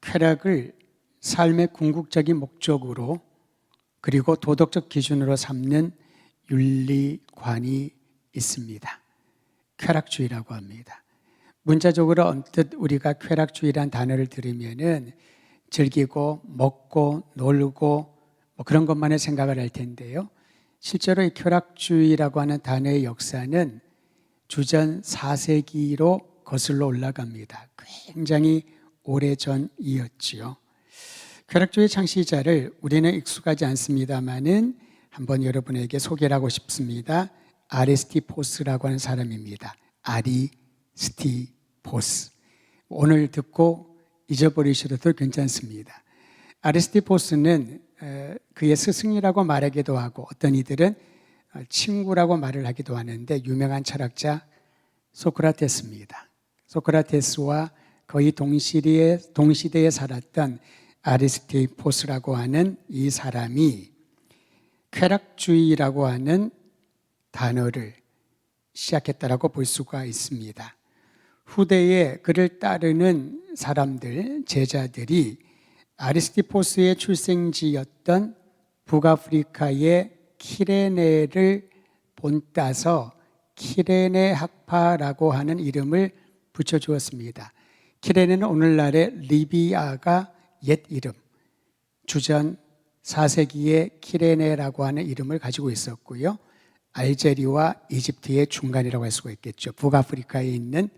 쾌락을 삶의 궁극적인 목적으로 그리고 도덕적 기준으로 삼는 윤리관이 있습니다. 쾌락주의라고 합니다. 문자적으로 언뜻 우리가 쾌락주의라는 단어를 들으면은 즐기고 먹고 놀고 그런 것만을 생각을 할 텐데요. 실제로 이 쾌락주의라고 하는 단어의 역사는 주전 4세기로 거슬러 올라갑니다. 굉장히 오래전이었지요. 쾌락주의 창시자를 우리는 익숙하지 않습니다만은 한번 여러분에게 소개를 하고 싶습니다. 아리스티포스라고 하는 사람입니다. 아리스티포스. 오늘 듣고 잊어버리셔도 괜찮습니다. 아리스티포스는 그의 스승이라고 말하기도 하고 어떤 이들은 친구라고 말을 하기도 하는데 유명한 철학자 소크라테스입니다. 소크라테스와 거의 동시대에 살았던 아리스티포스라고 하는 이 사람이 쾌락주의라고 하는 단어를 시작했다라고 볼 수가 있습니다. 후대에 그를 따르는 사람들, 제자들이 아리스티포스의 출생지였던 북아프리카의 키레네를 본따서 키레네 학파라고 하는 이름을 붙여주었습니다. 키레네는 오늘날의 리비아가 옛 이름, 주전 4세기의 키레네라고 하는 이름을 가지고 있었고요. 알제리와 이집트의 중간이라고 할 수가 있겠죠. 북아프리카에 있는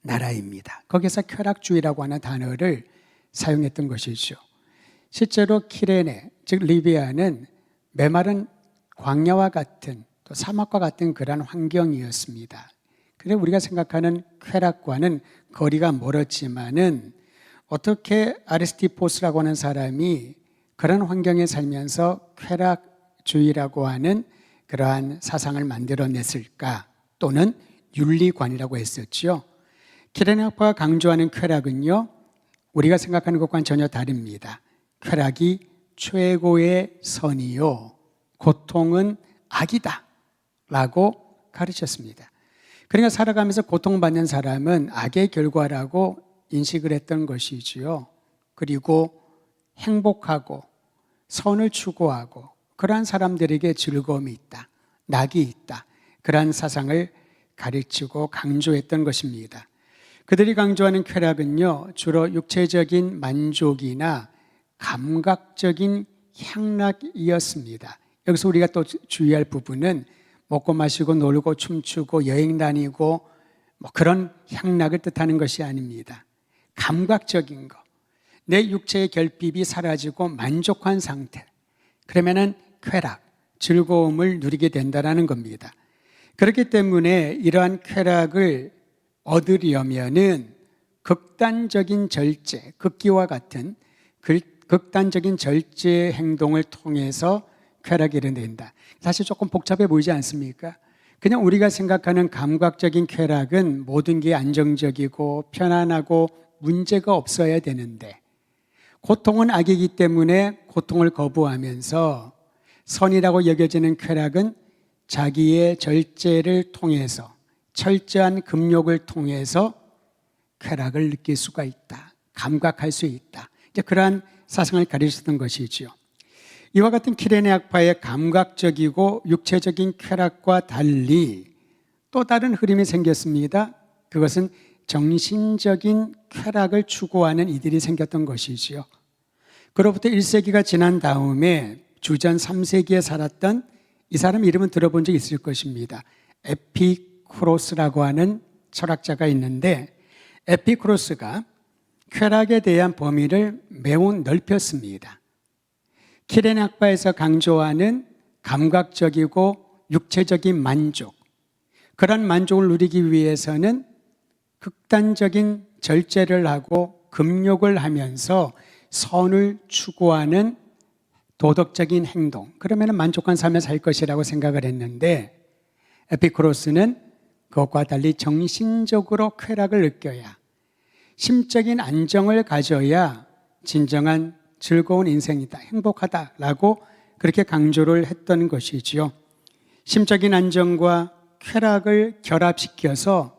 나라입니다. 거기서 쾌락주의라고 하는 단어를 사용했던 것이죠. 실제로 키레네, 즉 리비아는 메마른 광야와 같은 또 사막과 같은 그러한 환경이었습니다. 그래서 우리가 생각하는 쾌락과는 거리가 멀었지만은 어떻게 아리스티포스라고 하는 사람이 그런 환경에 살면서 쾌락주의라고 하는 그러한 사상을 만들어냈을까? 또는 윤리관이라고 했었죠. 키레네 학파가 강조하는 쾌락은요, 우리가 생각하는 것과는 전혀 다릅니다. 쾌락이 최고의 선이요, 고통은 악이다 라고 가르쳤습니다. 그러니까 살아가면서 고통받는 사람은 악의 결과라고 인식을 했던 것이지요. 그리고 행복하고 선을 추구하고 그러한 사람들에게 즐거움이 있다, 낙이 있다, 그러한 사상을 가르치고 강조했던 것입니다. 그들이 강조하는 쾌락은요, 주로 육체적인 만족이나 감각적인 향락이었습니다. 여기서 우리가 또 주의할 부분은 먹고 마시고 놀고 춤추고 여행 다니고 그런 향락을 뜻하는 것이 아닙니다. 감각적인 것, 내 육체의 결핍이 사라지고 만족한 상태, 그러면은 쾌락, 즐거움을 누리게 된다는 겁니다. 그렇기 때문에 이러한 쾌락을 얻으려면은 극단적인 절제, 극기와 같은 극단적인 절제 행동을 통해서 쾌락이 이뤄낸다. 사실 조금 복잡해 보이지 않습니까? 그냥 우리가 생각하는 감각적인 쾌락은 모든 게 안정적이고 편안하고 문제가 없어야 되는데, 고통은 악이기 때문에 고통을 거부하면서 선이라고 여겨지는 쾌락은 자기의 절제를 통해서, 철저한 금욕을 통해서 쾌락을 느낄 수가 있다, 감각할 수 있다, 이제 그러한 사상을 가르쳤던 것이지요. 이와 같은 키레네 학파의 감각적이고 육체적인 쾌락과 달리 또 다른 흐름이 생겼습니다. 그것은 정신적인 쾌락을 추구하는 이들이 생겼던 것이지요. 그로부터 1세기가 지난 다음에 주전 3세기에 살았던 이 사람 이름은 들어본 적 있을 것입니다. 에피쿠로스라고 하는 철학자가 있는데, 에피쿠로스가 쾌락에 대한 범위를 매우 넓혔습니다. 키레네 학파에서 강조하는 감각적이고 육체적인 만족, 그런 만족을 누리기 위해서는 극단적인 절제를 하고 금욕을 하면서 선을 추구하는 도덕적인 행동, 그러면 만족한 삶을 살 것이라고 생각을 했는데, 에피쿠로스는 그것과 달리 정신적으로 쾌락을 느껴야, 심적인 안정을 가져야 진정한 즐거운 인생이다, 행복하다라고 그렇게 강조를 했던 것이지요. 심적인 안정과 쾌락을 결합시켜서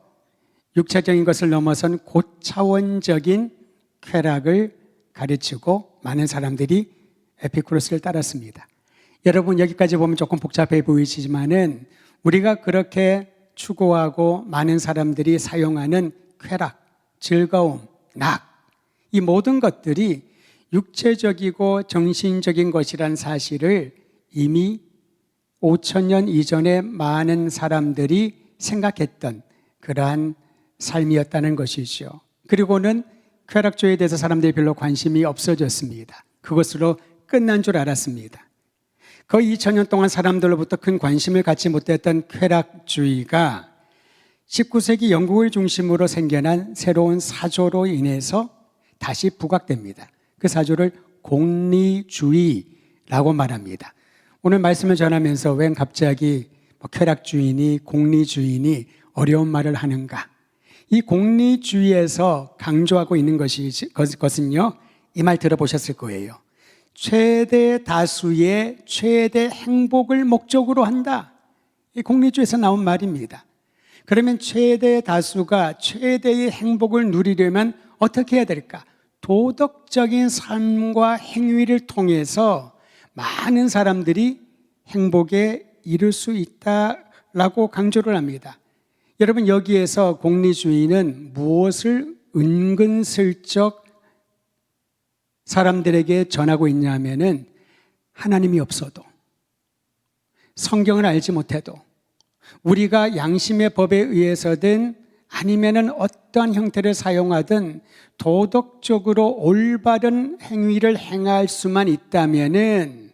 육체적인 것을 넘어선 고차원적인 쾌락을 가르치고 많은 사람들이 에피쿠로스를 따랐습니다. 여러분 여기까지 보면 조금 복잡해 보이시지만은 우리가 그렇게 추구하고 많은 사람들이 사용하는 쾌락, 즐거움, 낙, 이 모든 것들이 육체적이고 정신적인 것이란 사실을 이미 5,000년 이전에 많은 사람들이 생각했던 그러한 삶이었다는 것이죠. 그리고는 쾌락주의에 대해서 사람들이 별로 관심이 없어졌습니다. 그것으로 끝난 줄 알았습니다. 거의 2000년 동안 사람들로부터 큰 관심을 갖지 못했던 쾌락주의가 19세기 영국을 중심으로 생겨난 새로운 사조로 인해서 다시 부각됩니다. 그 사조를 공리주의라고 말합니다. 오늘 말씀을 전하면서 왜 갑자기 쾌락주의니 공리주의니 어려운 말을 하는가? 이 공리주의에서 강조하고 있는 것은요, 이 말 들어보셨을 거예요. 최대 다수의 최대 행복을 목적으로 한다. 이 공리주의에서 나온 말입니다. 그러면 최대 다수가 최대의 행복을 누리려면 어떻게 해야 될까? 도덕적인 삶과 행위를 통해서 많은 사람들이 행복에 이를 수 있다라고 강조를 합니다. 여러분 여기에서 공리주의는 무엇을 은근슬쩍 사람들에게 전하고 있냐 하면은 하나님이 없어도 성경을 알지 못해도 우리가 양심의 법에 의해서든 아니면은 어떠한 형태를 사용하든 도덕적으로 올바른 행위를 행할 수만 있다면은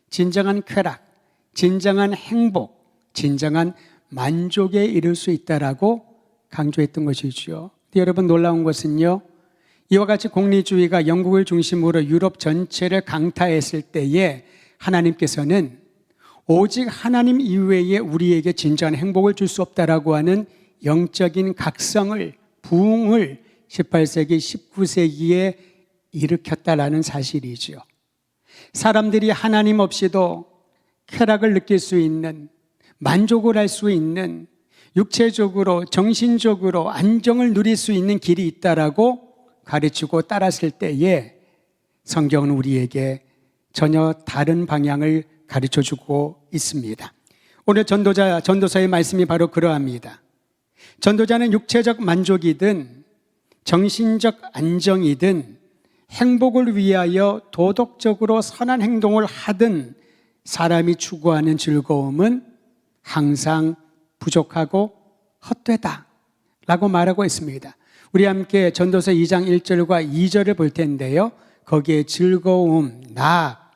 진정한 쾌락, 진정한 행복, 진정한 만족에 이를 수 있다라고 강조했던 것이죠. 여러분 놀라운 것은요, 이와 같이 공리주의가 영국을 중심으로 유럽 전체를 강타했을 때에 하나님께서는 오직 하나님 이외에 우리에게 진정한 행복을 줄 수 없다라고 하는 영적인 각성을, 부흥을 18세기, 19세기에 일으켰다라는 사실이죠. 사람들이 하나님 없이도 쾌락을 느낄 수 있는, 만족을 할 수 있는, 육체적으로, 정신적으로 안정을 누릴 수 있는 길이 있다라고 가르치고 따랐을 때에 성경은 우리에게 전혀 다른 방향을 가르쳐주고 있습니다. 오늘 전도서의 말씀이 바로 그러합니다. 전도자는 육체적 만족이든 정신적 안정이든 행복을 위하여 도덕적으로 선한 행동을 하든 사람이 추구하는 즐거움은 항상 부족하고 헛되다 라고 말하고 있습니다. 우리 함께 전도서 2장 1절과 2절을 볼 텐데요, 거기에 즐거움, 낙,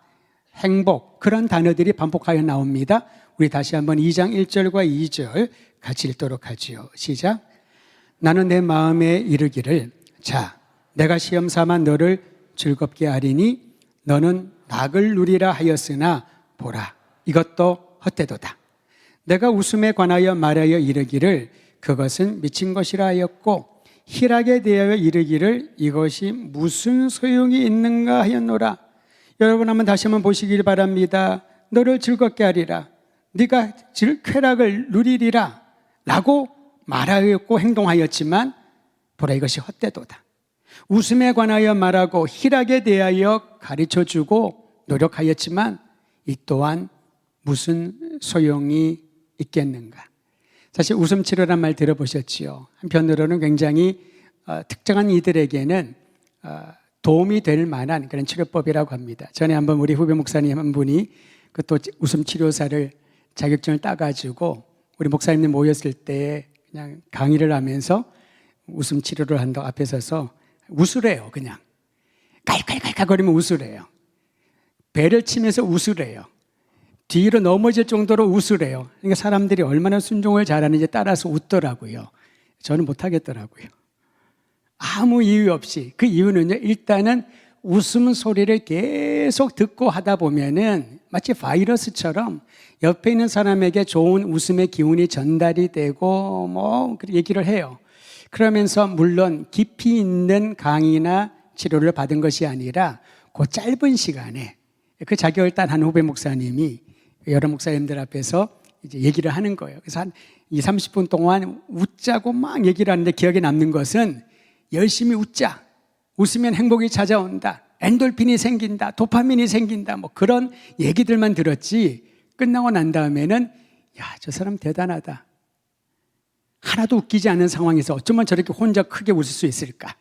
행복 그런 단어들이 반복하여 나옵니다. 우리 다시 한번 2장 1절과 2절 같이 읽도록 하지요. 시작. 나는 내 마음에 이르기를 자 내가 시험 삼아 너를 즐겁게 하리니 너는 낙을 누리라 하였으나 보라 이것도 헛되도다. 내가 웃음에 관하여 말하여 이르기를 그것은 미친 것이라 하였고 희락에 대하여 이르기를 이것이 무슨 소용이 있는가 하였노라. 여러분 한번 다시 한번 보시길 바랍니다. 너를 즐겁게 하리라, 네가 쾌락을 누리리라 라고 말하였고 행동하였지만 보라 이것이 헛되도다. 웃음에 관하여 말하고 희락에 대하여 가르쳐주고 노력하였지만 이 또한 무슨 소용이 있겠는가. 사실 웃음 치료란 말 들어보셨지요. 한편으로는 굉장히 특정한 이들에게는 도움이 될 만한 그런 치료법이라고 합니다. 전에 한번 우리 후배 목사님 한 분이 그 또 웃음 치료사를 자격증을 따가지고 우리 목사님들 모였을 때 그냥 강의를 하면서 웃음 치료를 한다고 앞에 서서 웃으래요. 그냥 깔깔깔깔거리면 웃으래요. 배를 치면서 웃으래요. 뒤로 넘어질 정도로 웃으래요. 그러니까 사람들이 얼마나 순종을 잘하는지 따라서 웃더라고요. 저는 못하겠더라고요. 아무 이유 없이. 그 이유는요, 일단은 웃음 소리를 계속 듣고 하다 보면은 마치 바이러스처럼 옆에 있는 사람에게 좋은 웃음의 기운이 전달이 되고 뭐 얘기를 해요. 그러면서 물론 깊이 있는 강의나 치료를 받은 것이 아니라 그 짧은 시간에 그 자격을 딴 한 후배 목사님이 여러 목사님들 앞에서 이제 얘기를 하는 거예요. 그래서 한 20-30분 동안 웃자고 막 얘기를 하는데 기억에 남는 것은 열심히 웃자. 웃으면 행복이 찾아온다. 엔돌핀이 생긴다, 도파민이 생긴다, 뭐 그런 얘기들만 들었지, 끝나고 난 다음에는 야, 저 사람 대단하다. 하나도 웃기지 않은 상황에서 어쩌면 저렇게 혼자 크게 웃을 수 있을까?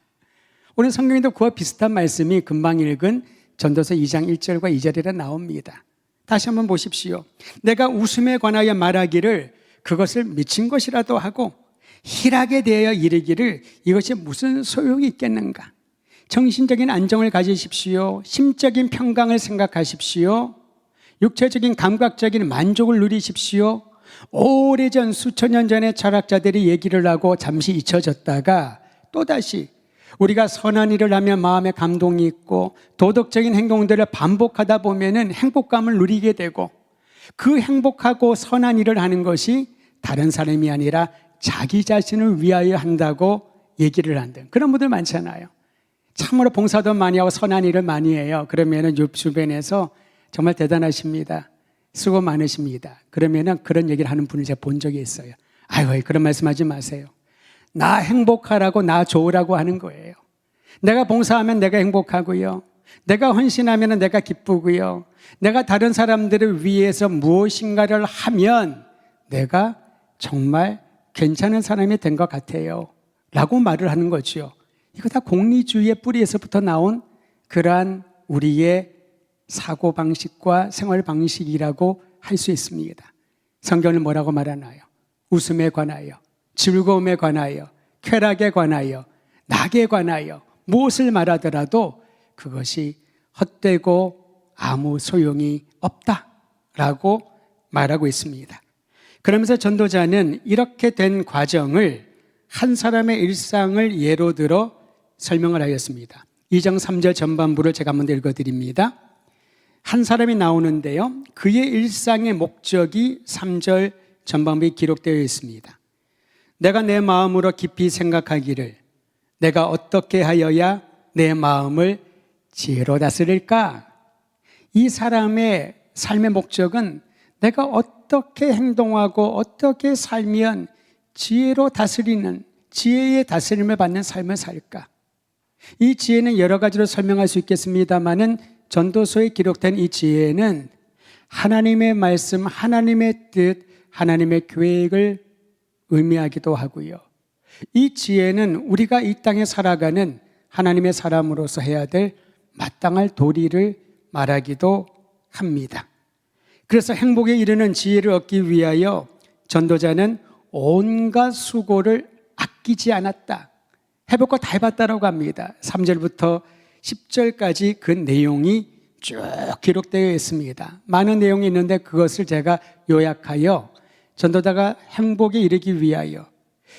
오늘 성경에도 그와 비슷한 말씀이 금방 읽은 전도서 2장 1절과 2절에 나옵니다. 다시 한번 보십시오. 내가 웃음에 관하여 말하기를 그것을 미친 것이라도 하고 희락에 대하여 이르기를 이것이 무슨 소용이 있겠는가? 정신적인 안정을 가지십시오. 심적인 평강을 생각하십시오. 육체적인 감각적인 만족을 누리십시오. 오래전 수천 년 전에 철학자들이 얘기를 하고 잠시 잊혀졌다가 또다시 우리가 선한 일을 하면 마음에 감동이 있고 도덕적인 행동들을 반복하다 보면은 행복감을 누리게 되고 그 행복하고 선한 일을 하는 것이 다른 사람이 아니라 자기 자신을 위하여 한다고 얘기를 한다. 그런 분들 많잖아요. 참으로 봉사도 많이 하고 선한 일을 많이 해요. 그러면은 주변에서 정말 대단하십니다. 수고 많으십니다. 그러면은 그런 얘기를 하는 분을 제가 본 적이 있어요. 아유, 그런 말씀하지 마세요. 나 행복하라고, 나 좋으라고 하는 거예요. 내가 봉사하면 내가 행복하고요. 내가 헌신하면 내가 기쁘고요. 내가 다른 사람들을 위해서 무엇인가를 하면 내가 정말 괜찮은 사람이 된 것 같아요. 라고 말을 하는 거죠. 이거 다 공리주의의 뿌리에서부터 나온 그러한 우리의 사고방식과 생활방식이라고 할 수 있습니다. 성경은 뭐라고 말하나요? 웃음에 관하여, 즐거움에 관하여, 쾌락에 관하여, 낙에 관하여 무엇을 말하더라도 그것이 헛되고 아무 소용이 없다라고 말하고 있습니다. 그러면서 전도자는 이렇게 된 과정을 한 사람의 일상을 예로 들어 설명을 하였습니다. 2장 3절 전반부를 제가 한번 읽어드립니다. 한 사람이 나오는데요, 그의 일상의 목적이 3절 전반부에 기록되어 있습니다. 내가 내 마음으로 깊이 생각하기를 내가 어떻게 하여야 내 마음을 지혜로 다스릴까? 이 사람의 삶의 목적은 내가 어떻게 행동하고 어떻게 살면 지혜로 다스리는, 지혜의 다스림을 받는 삶을 살까? 이 지혜는 여러 가지로 설명할 수 있겠습니다만은 전도서에 기록된 이 지혜는 하나님의 말씀, 하나님의 뜻, 하나님의 계획을 의미하기도 하고요. 이 지혜는 우리가 이 땅에 살아가는 하나님의 사람으로서 해야 될 마땅할 도리를 말하기도 합니다. 그래서 행복에 이르는 지혜를 얻기 위하여 전도자는 온갖 수고를 아끼지 않았다. 해볼 거 다 해봤다라고 합니다. 3절부터 10절까지 그 내용이 쭉 기록되어 있습니다. 많은 내용이 있는데 그것을 제가 요약하여 전도자가 행복에 이르기 위하여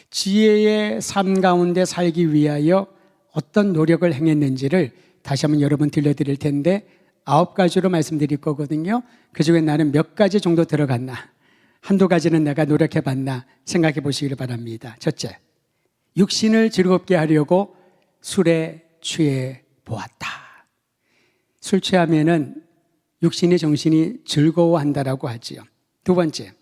지혜의 삶 가운데 살기 위하여 어떤 노력을 행했는지를 다시 한번 여러분 들려드릴 텐데 9가지로 말씀드릴 거거든요. 그중에 나는 몇 가지 정도 들어갔나, 한두 가지는 내가 노력해봤나 생각해 보시기를 바랍니다. 첫째, 육신을 즐겁게 하려고 술에 취해 보았다. 술 취하면은 육신이 정신이 즐거워한다라고 하지요. 두 번째,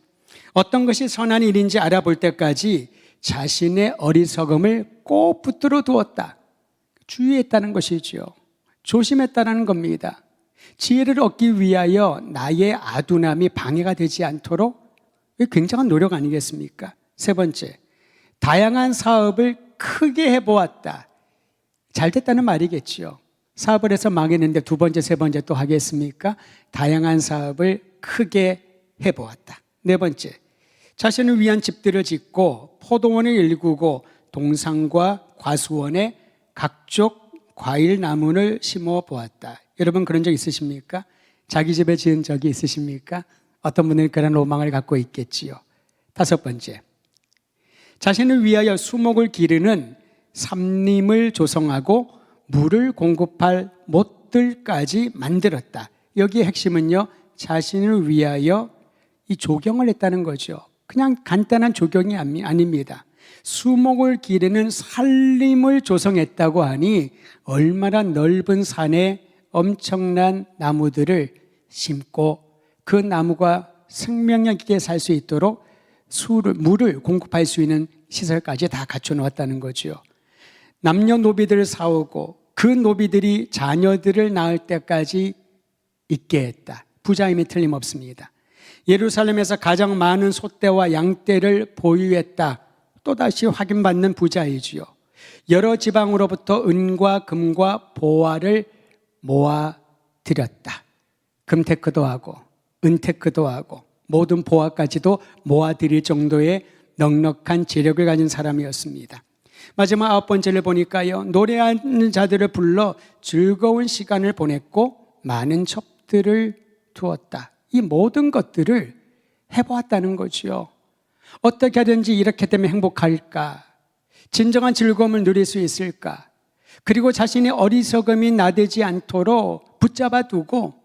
어떤 것이 선한 일인지 알아볼 때까지 자신의 어리석음을 꼭 붙들어 두었다. 주의했다는 것이지요. 조심했다는 겁니다. 지혜를 얻기 위하여 나의 아둔함이 방해가 되지 않도록 굉장한 노력 아니겠습니까? 세 번째, 다양한 사업을 크게 해보았다. 잘 됐다는 말이겠지요. 사업을 해서 망했는데 두 번째, 세 번째 또 하겠습니까? 다양한 사업을 크게 해보았다. 네 번째, 자신을 위한 집들을 짓고 포도원을 일구고 동산과 과수원에 각종 과일 나무를 심어 보았다. 여러분 그런 적 있으십니까? 자기 집에 지은 적이 있으십니까? 어떤 분들은 그런 로망을 갖고 있겠지요. 다섯 번째, 자신을 위하여 수목을 기르는 삼림을 조성하고 물을 공급할 못들까지 만들었다. 여기의 핵심은요, 자신을 위하여 이 조경을 했다는 거죠. 그냥 간단한 조경이 아닙니다. 수목을 기르는 산림을 조성했다고 하니 얼마나 넓은 산에 엄청난 나무들을 심고 그 나무가 생명력 있게 살 수 있도록 물을 공급할 수 있는 시설까지 다 갖춰 놓았다는 거죠. 남녀노비들을 사오고 그 노비들이 자녀들을 낳을 때까지 있게 했다. 부자임이 틀림없습니다. 예루살렘에서 가장 많은 소떼와 양떼를 보유했다. 또다시 확인받는 부자이지요. 여러 지방으로부터 은과 금과 보화를 모아들였다. 금테크도 하고 은테크도 하고 모든 보화까지도 모아들일 정도의 넉넉한 재력을 가진 사람이었습니다. 마지막 9번째를 보니까요, 노래하는 자들을 불러 즐거운 시간을 보냈고 많은 첩들을 두었다. 이 모든 것들을 해보았다는 거지요. 어떻게 하든지 이렇게 되면 행복할까? 진정한 즐거움을 누릴 수 있을까? 그리고 자신의 어리석음이 나대지 않도록 붙잡아 두고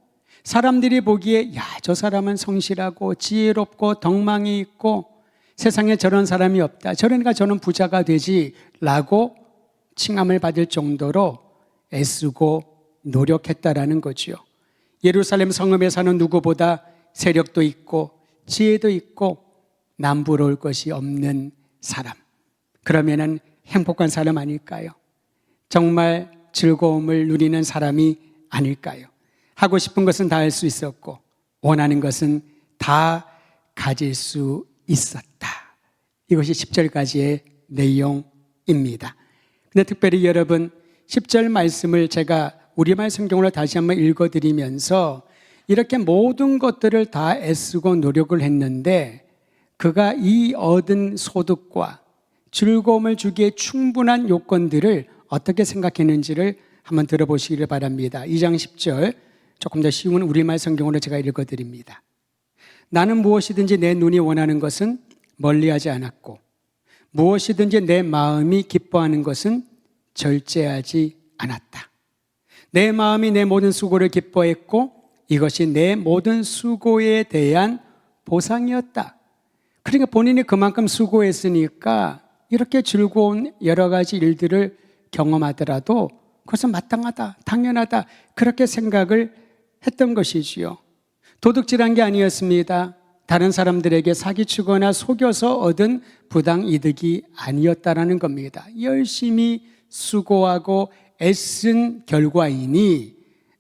사람들이 보기에 저 사람은 성실하고 지혜롭고 덕망이 있고 세상에 저런 사람이 없다. 저러니까 저는 부자가 되지라고 칭함을 받을 정도로 애쓰고 노력했다라는 거죠. 예루살렘 성읍에 사는 누구보다 세력도 있고 지혜도 있고 남부러울 것이 없는 사람. 그러면은 행복한 사람 아닐까요? 정말 즐거움을 누리는 사람이 아닐까요? 하고 싶은 것은 다 할 수 있었고 원하는 것은 다 가질 수 있었다. 이것이 10절까지의 내용입니다. 근데 특별히 여러분 10절 말씀을 제가 우리말 성경으로 다시 한번 읽어드리면서 이렇게 모든 것들을 다 애쓰고 노력을 했는데 그가 이 얻은 소득과 즐거움을 주기에 충분한 요건들을 어떻게 생각했는지를 한번 들어보시기를 바랍니다. 2장 10절 조금 더 쉬운 우리말 성경으로 제가 읽어드립니다. 나는 무엇이든지 내 눈이 원하는 것은 멀리하지 않았고 무엇이든지 내 마음이 기뻐하는 것은 절제하지 않았다. 내 마음이 내 모든 수고를 기뻐했고 이것이 내 모든 수고에 대한 보상이었다. 그러니까 본인이 그만큼 수고했으니까 이렇게 즐거운 여러 가지 일들을 경험하더라도 그것은 마땅하다, 당연하다 그렇게 생각을 했던 것이지요. 도둑질한 게 아니었습니다. 다른 사람들에게 사기치거나 속여서 얻은 부당 이득이 아니었다라는 겁니다. 열심히 수고하고 애쓴 결과이니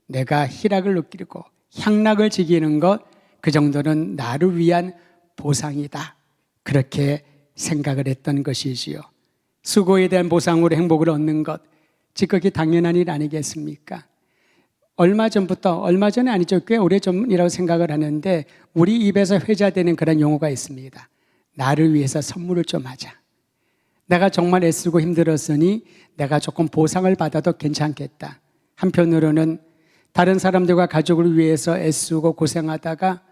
내가 희락을 느끼고 향락을 지키는 것, 그 정도는 나를 위한 보상이다. 그렇게 생각을 했던 것이지요. 수고에 대한 보상으로 행복을 얻는 것, 지극히 당연한 일 아니겠습니까? 얼마 전에 아니죠. 꽤 오래전이라고 생각을 하는데 우리 입에서 회자되는 그런 용어가 있습니다. 나를 위해서 선물을 좀 하자. 내가 정말 애쓰고 힘들었으니 내가 조금 보상을 받아도 괜찮겠다. 한편으로는 다른 사람들과 가족을 위해서 애쓰고 고생하다가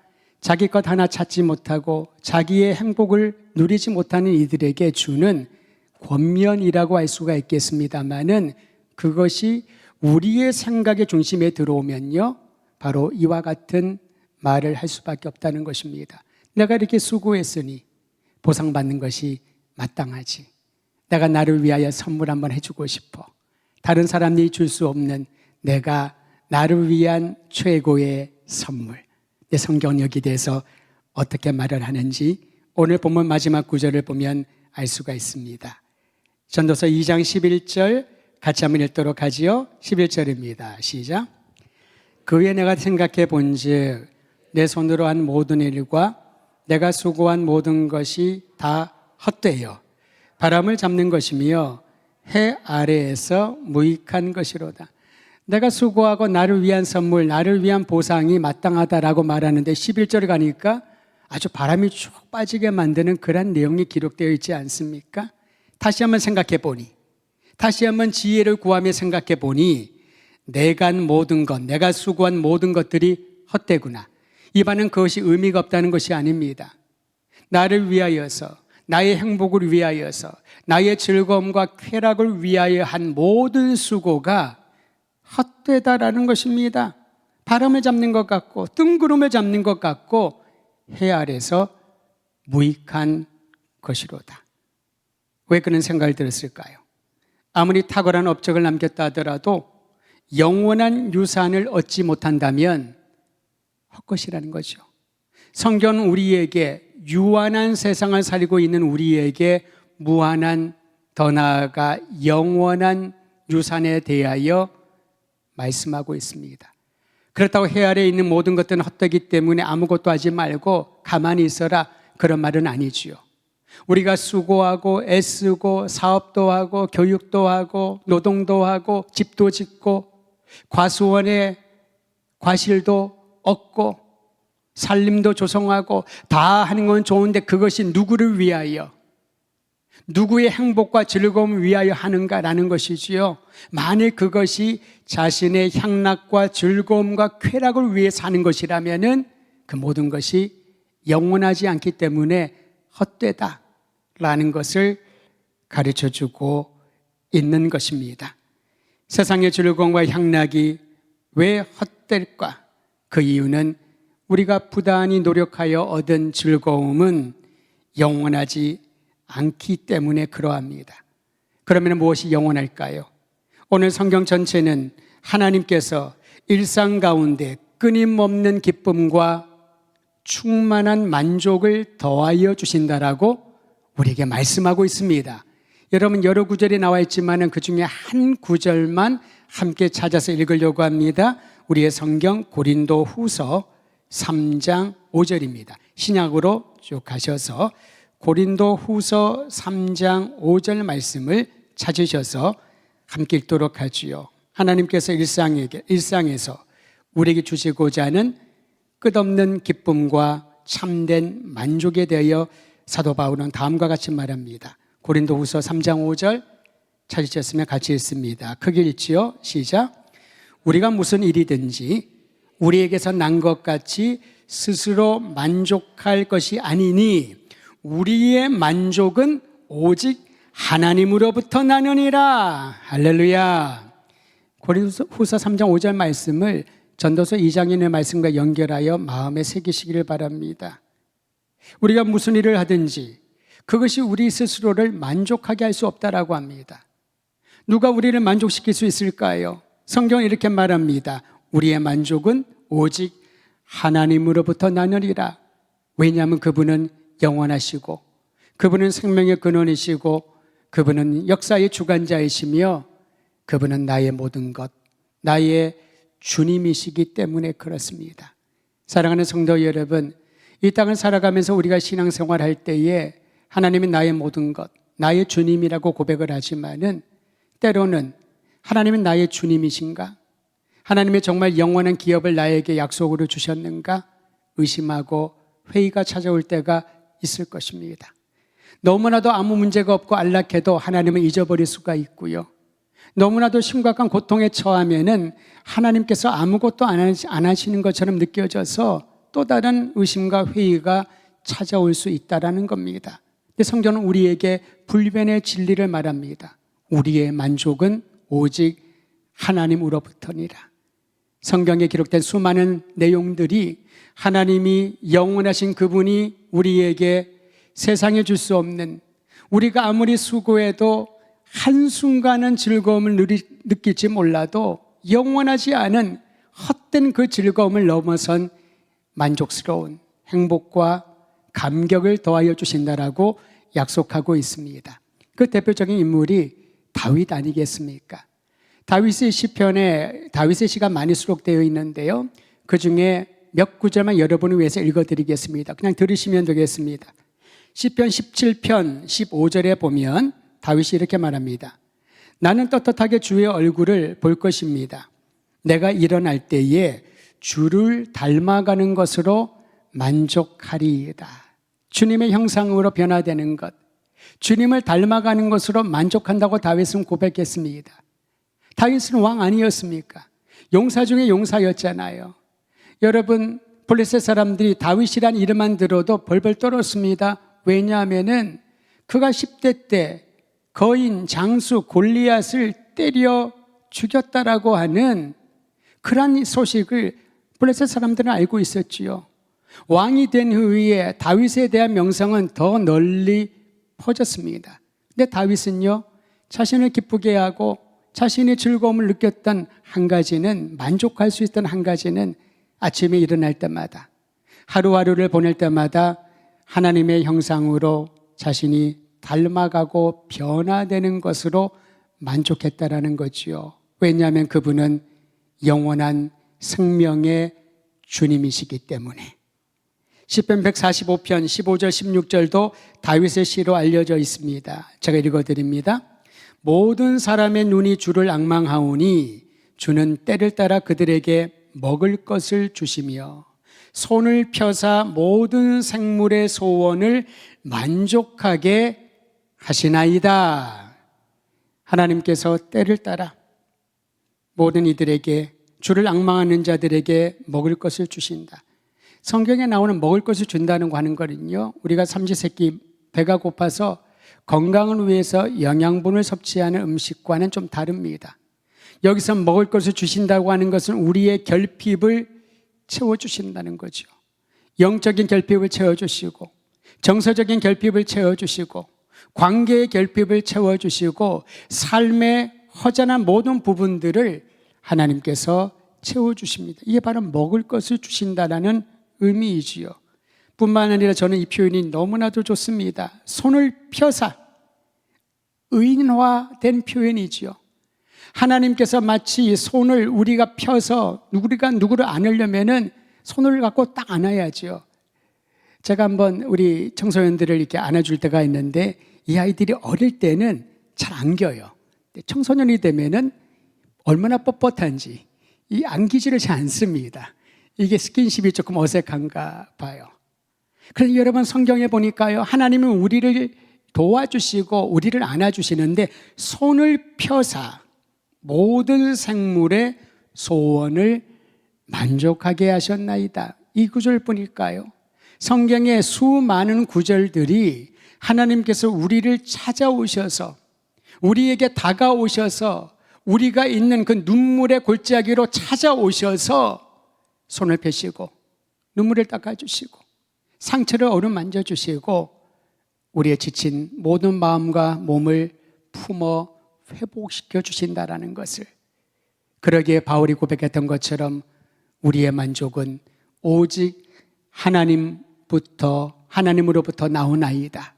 자기 것 하나 찾지 못하고 자기의 행복을 누리지 못하는 이들에게 주는 권면이라고 할 수가 있겠습니다만은 그것이 우리의 생각의 중심에 들어오면요 바로 이와 같은 말을 할 수밖에 없다는 것입니다. 내가 이렇게 수고했으니 보상받는 것이 마땅하지. 내가 나를 위하여 선물 한번 해주고 싶어. 다른 사람이 줄 수 없는 내가 나를 위한 최고의 선물. 내 성경 여기 대해서 어떻게 말을 하는지 오늘 본문 마지막 구절을 보면 알 수가 있습니다. 전도서 2장 11절 같이 한번 읽도록 하지요. 11절입니다. 시작. 그 후에 내가 생각해 본즉 내 손으로 한 모든 일과 내가 수고한 모든 것이 다 헛되어 바람을 잡는 것이며 해 아래에서 무익한 것이로다. 내가 수고하고 나를 위한 선물, 나를 위한 보상이 마땅하다라고 말하는데 11절 가니까 아주 바람이 쭉 빠지게 만드는 그런 내용이 기록되어 있지 않습니까? 다시 한번 생각해 보니, 다시 한번 지혜를 구하며 생각해 보니 내가 한 모든 것, 내가 수고한 모든 것들이 헛되구나. 이 말은 그것이 의미가 없다는 것이 아닙니다. 나를 위하여서, 나의 행복을 위하여서, 나의 즐거움과 쾌락을 위하여 한 모든 수고가 헛되다라는 것입니다. 바람을 잡는 것 같고 뜬구름을 잡는 것 같고 해 아래서 무익한 것이로다. 왜 그런 생각을 들었을까요? 아무리 탁월한 업적을 남겼다 하더라도 영원한 유산을 얻지 못한다면 헛것이라는 거죠. 성경은 우리에게 유한한 세상을 살고 있는 우리에게 무한한 더 나아가 영원한 유산에 대하여 말씀하고 있습니다. 그렇다고 해 아래에 있는 모든 것들은 헛되기 때문에 아무것도 하지 말고 가만히 있어라, 그런 말은 아니지요. 우리가 수고하고 애쓰고 사업도 하고 교육도 하고 노동도 하고 집도 짓고 과수원에 과실도 얻고 살림도 조성하고 다 하는 건 좋은데 그것이 누구를 위하여, 누구의 행복과 즐거움을 위하여 하는가라는 것이지요. 만일 그것이 자신의 향락과 즐거움과 쾌락을 위해 사는 것이라면은 그 모든 것이 영원하지 않기 때문에 헛되다라는 것을 가르쳐주고 있는 것입니다. 세상의 즐거움과 향락이 왜 헛될까? 그 이유는 우리가 부단히 노력하여 얻은 즐거움은 영원하지 않기 때문에 그러합니다. 그러면 무엇이 영원할까요? 오늘 성경 전체는 하나님께서 일상 가운데 끊임없는 기쁨과 충만한 만족을 더하여 주신다라고 우리에게 말씀하고 있습니다. 여러분, 여러 구절이 나와 있지만 그 중에 한 구절만 함께 찾아서 읽으려고 합니다. 우리의 성경 고린도 후서 3장 5절입니다. 신약으로 쭉 가셔서 고린도 후서 3장 5절 말씀을 찾으셔서 함께 읽도록 하지요. 하나님께서 일상에서 우리에게 주시고자 하는 끝없는 기쁨과 참된 만족에 대하여 사도 바울은 다음과 같이 말합니다. 고린도 후서 3장 5절 찾으셨으면 같이 읽습니다. 크게 읽지요. 시작. 우리가 무슨 일이든지 우리에게서 난 것 같이 스스로 만족할 것이 아니니 우리의 만족은 오직 하나님으로부터 나느니라. 할렐루야. 고린도후서 3장 5절 말씀을 전도서 2장의 말씀과 연결하여 마음에 새기시기를 바랍니다. 우리가 무슨 일을 하든지 그것이 우리 스스로를 만족하게 할 수 없다라고 합니다. 누가 우리를 만족시킬 수 있을까요? 성경은 이렇게 말합니다. 우리의 만족은 오직 하나님으로부터 나느니라. 왜냐하면 그분은 영원하시고 그분은 생명의 근원이시고 그분은 역사의 주관자이시며 그분은 나의 모든 것, 나의 주님이시기 때문에 그렇습니다. 사랑하는 성도 여러분, 이 땅을 살아가면서 우리가 신앙생활할 때에 하나님이 나의 모든 것, 나의 주님이라고 고백을 하지만은 때로는 하나님은 나의 주님이신가? 하나님의 정말 영원한 기업을 나에게 약속으로 주셨는가? 의심하고 회의가 찾아올 때가 있을 것입니다. 너무나도 아무 문제가 없고 안락해도 하나님은 잊어버릴 수가 있고요. 너무나도 심각한 고통에 처하면은 하나님께서 아무것도 안 하시는 것처럼 느껴져서 또 다른 의심과 회의가 찾아올 수 있다라는 겁니다. 근데 성경은 우리에게 불변의 진리를 말합니다. 우리의 만족은 오직 하나님으로부터니라. 성경에 기록된 수많은 내용들이 하나님이 영원하신 그분이 우리에게 세상에 줄 수 없는, 우리가 아무리 수고해도 한순간은 즐거움을 느낄지 몰라도 영원하지 않은 헛된 그 즐거움을 넘어선 만족스러운 행복과 감격을 더하여 주신다라고 약속하고 있습니다. 그 대표적인 인물이 다윗 아니겠습니까? 다윗의 시편에 다윗의 시가 많이 수록되어 있는데요. 그 중에 몇 구절만 여러분을 위해서 읽어드리겠습니다. 그냥 들으시면 되겠습니다. 시편 17편 15절에 보면 다윗이 이렇게 말합니다. 나는 떳떳하게 주의 얼굴을 볼 것입니다. 내가 일어날 때에 주를 닮아가는 것으로 만족하리이다. 주님의 형상으로 변화되는 것, 주님을 닮아가는 것으로 만족한다고 다윗은 고백했습니다. 다윗은 왕 아니었습니까? 용사 중에 용사였잖아요. 여러분, 블레셋 사람들이 다윗이란 이름만 들어도 벌벌 떨었습니다. 왜냐하면은 그가 10대 때 거인 장수 골리앗을 때려 죽였다라고 하는 그러한 소식을 블레셋 사람들은 알고 있었지요. 왕이 된 후에 다윗에 대한 명성은 더 널리 퍼졌습니다. 근데 다윗은요, 자신을 기쁘게 하고 자신의 즐거움을 느꼈던 한 가지는, 만족할 수 있던 한 가지는 아침에 일어날 때마다, 하루하루를 보낼 때마다 하나님의 형상으로 자신이 닮아가고 변화되는 것으로 만족했다라는 거지요. 왜냐하면 그분은 영원한 생명의 주님이시기 때문에. 시편 145편 15절 16절도 다윗의 시로 알려져 있습니다. 제가 읽어드립니다. 모든 사람의 눈이 주를 앙망하오니 주는 때를 따라 그들에게 먹을 것을 주시며 손을 펴사 모든 생물의 소원을 만족하게 하시나이다. 하나님께서 때를 따라 모든 이들에게, 주를 앙망하는 자들에게 먹을 것을 주신다. 성경에 나오는 먹을 것을 준다는 거 하는 거는요, 우리가 삼시세끼 배가 고파서 건강을 위해서 영양분을 섭취하는 음식과는 좀 다릅니다. 여기서 먹을 것을 주신다고 하는 것은 우리의 결핍을 채워주신다는 거죠. 영적인 결핍을 채워주시고, 정서적인 결핍을 채워주시고, 관계의 결핍을 채워주시고, 삶의 허전한 모든 부분들을 하나님께서 채워주십니다. 이게 바로 먹을 것을 주신다라는 의미이지요. 뿐만 아니라 저는 이 표현이 너무나도 좋습니다. 손을 펴사, 의인화된 표현이지요. 하나님께서 마치 손을 우리가 펴서 우리가 누구를 안으려면은 손을 갖고 딱 안아야죠. 제가 한번 우리 청소년들을 이렇게 안아줄 때가 있는데 이 아이들이 어릴 때는 잘 안겨요. 청소년이 되면은 얼마나 뻣뻣한지 이 안기지를 잘 않습니다. 이게 스킨십이 조금 어색한가 봐요. 그런데 여러분 성경에 보니까요, 하나님은 우리를 도와주시고 우리를 안아주시는데 손을 펴사 모든 생물의 소원을 만족하게 하셨나이다. 이 구절 보니까요, 성경의 수많은 구절들이 하나님께서 우리를 찾아오셔서 우리에게 다가오셔서 우리가 있는 그 눈물의 골짜기로 찾아오셔서 손을 펴시고 눈물을 닦아주시고 상처를 어루만져 주시고 우리의 지친 모든 마음과 몸을 품어 회복시켜 주신다라는 것을, 그러기에 바울이 고백했던 것처럼 우리의 만족은 오직 하나님으로부터 나오나이다.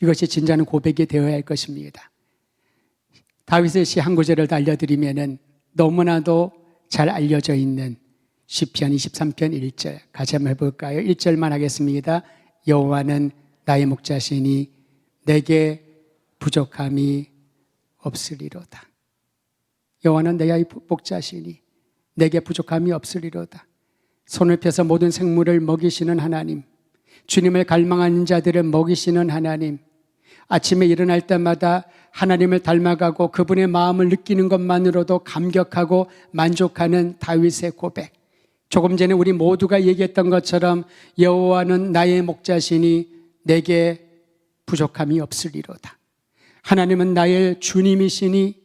이것이 진짜는 고백이 되어야 할 것입니다. 다윗의 시 한 구절을 알려드리면은 너무나도 잘 알려져 있는 시편 23편 1절 같이 한번 해볼까요? 1절만 하겠습니다. 여호와는 나의 목자시니 내게 부족함이 없으리로다. 여호와는 나의 목자시니 내게 부족함이 없으리로다. 손을 펴서 모든 생물을 먹이시는 하나님, 주님을 갈망하는 자들을 먹이시는 하나님, 아침에 일어날 때마다 하나님을 닮아가고 그분의 마음을 느끼는 것만으로도 감격하고 만족하는 다윗의 고백. 조금 전에 우리 모두가 얘기했던 것처럼 여호와는 나의 목자시니 내게 부족함이 없으리로다. 하나님은 나의 주님이시니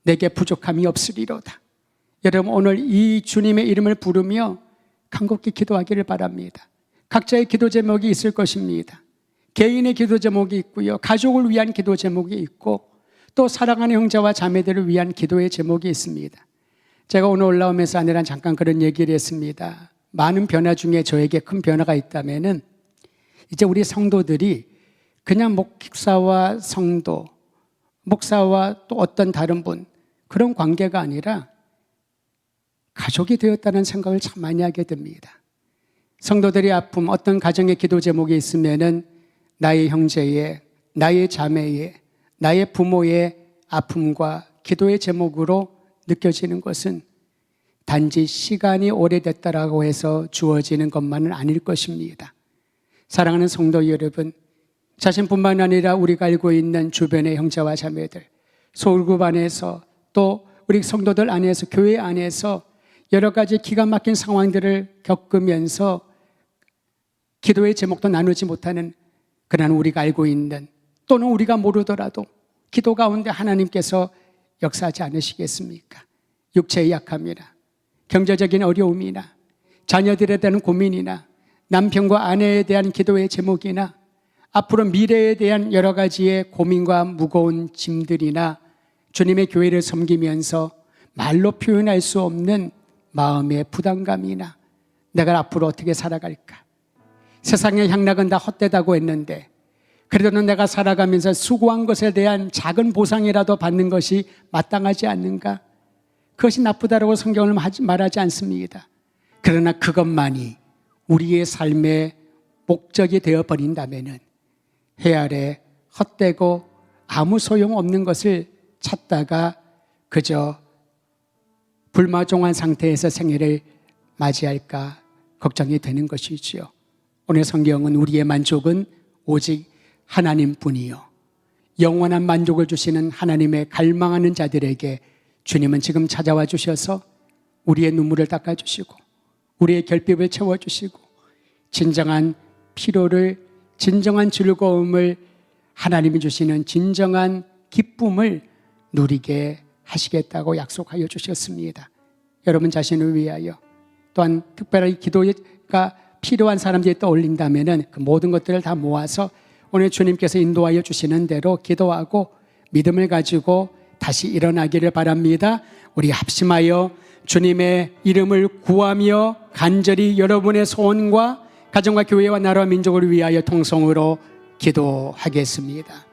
내게 부족함이 없으리로다. 여러분 오늘 이 주님의 이름을 부르며 간곡히 기도하기를 바랍니다. 각자의 기도 제목이 있을 것입니다. 개인의 기도 제목이 있고요, 가족을 위한 기도 제목이 있고 또 사랑하는 형제와 자매들을 위한 기도의 제목이 있습니다. 제가 오늘 올라오면서 아내랑 잠깐 그런 얘기를 했습니다. 많은 변화 중에 저에게 큰 변화가 있다면은 이제 우리 성도들이 그냥 목사와 성도, 목사와 또 어떤 다른 분, 그런 관계가 아니라 가족이 되었다는 생각을 참 많이 하게 됩니다. 성도들의 아픔, 어떤 가정의 기도 제목이 있으면은 나의 형제의, 나의 자매의, 나의 부모의 아픔과 기도의 제목으로 느껴지는 것은 단지 시간이 오래됐다라고 해서 주어지는 것만은 아닐 것입니다. 사랑하는 성도 여러분, 자신뿐만 아니라 우리가 알고 있는 주변의 형제와 자매들, 소울급 안에서 또 우리 성도들 안에서, 교회 안에서 여러 가지 기가 막힌 상황들을 겪으면서 기도의 제목도 나누지 못하는, 그러나 우리가 알고 있는 또는 우리가 모르더라도 기도 가운데 하나님께서 역사하지 않으시겠습니까? 육체의 약함이나 경제적인 어려움이나 자녀들에 대한 고민이나 남편과 아내에 대한 기도의 제목이나 앞으로 미래에 대한 여러 가지의 고민과 무거운 짐들이나 주님의 교회를 섬기면서 말로 표현할 수 없는 마음의 부담감이나 내가 앞으로 어떻게 살아갈까? 세상의 향락은 다 헛되다고 했는데 그래도 내가 살아가면서 수고한 것에 대한 작은 보상이라도 받는 것이 마땅하지 않는가? 그것이 나쁘다라고 성경을 말하지 않습니다. 그러나 그것만이 우리의 삶의 목적이 되어버린다면 해 아래 헛되고 아무 소용없는 것을 찾다가 그저 불마종한 상태에서 생애를 맞이할까 걱정이 되는 것이지요. 오늘 성경은 우리의 만족은 오직 하나님뿐이요, 영원한 만족을 주시는 하나님의 갈망하는 자들에게 주님은 지금 찾아와 주셔서 우리의 눈물을 닦아주시고 우리의 결핍을 채워주시고 진정한 피로를, 진정한 즐거움을, 하나님이 주시는 진정한 기쁨을 누리게 하시겠다고 약속하여 주셨습니다. 여러분 자신을 위하여 또한 특별히 기도가 필요한 사람들이 떠올린다면 그 모든 것들을 다 모아서 오늘 주님께서 인도하여 주시는 대로 기도하고 믿음을 가지고 다시 일어나기를 바랍니다. 우리 합심하여 주님의 이름을 구하며 간절히 여러분의 소원과 가정과 교회와 나라와 민족을 위하여 통성으로 기도하겠습니다.